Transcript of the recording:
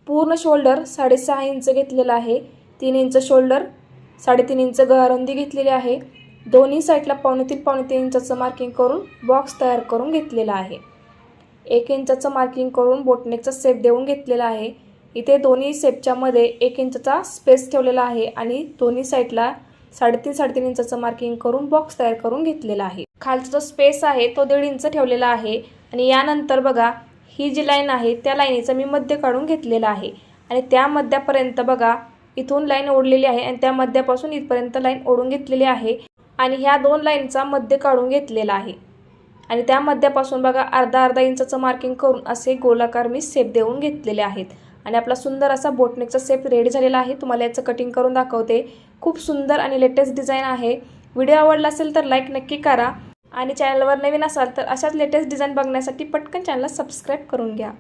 पूर्ण shoulder 6.5 inch घेतलेला आहे। 3 इंच शोल्डर, 3.5 इंच गळारुंदी घेतलेली आहे। दोन्ही साईडला 2.5 इंचाचं मार्किंग करून बॉक्स तयार करून घेतलेला आहे। 1 इंचाचं मार्किंग करून बोटनेकचा शेप देऊन घेतलेला आहे। इथे दोन्ही शेपच्या मध्ये 1 इंचचा स्पेस ठेवलेला आहे आणि दोन्ही साईडला 3.5 इंचाचं मार्किंग करून बॉक्स तयार करून घेतलेला आहे। खालचा जो स्पेस आहे तो 1.5 इंच ठेवलेला आहे आणि यानंतर बघा ही जी लाईन आहे त्या लाईनीचा मी मध्य काढून घेतलेला आहे आणि त्या मध्यापर्यंत बघा इथून लाईन ओढलेली आहे आणि त्या मध्यापासून इथपर्यंत लाईन ओढून घेतलेली आहे आणि ह्या दोन लाईनचा मध्य काढून घेतलेला आहे आणि त्या मध्यापासून बघा अर्धा इंचाचं मार्किंग करून असे गोलाकार मी शेप देऊन घेतलेले आहेत आणि आपला सुंदर असा बोटनेकचा शेप रेडी झालेला आहे। तुम्हाला याचं कटिंग करून दाखवते। खूप सुंदर आणि लेटेस्ट डिझाइन आहे। व्हिडिओ आवडला असेल तर लाईक नक्की करा आणि चॅनलवर नवीन असाल तर अशाच लेटेस्ट डिझाइन बघण्यासाठी पटकन चॅनलला सबस्क्राइब करून घ्या।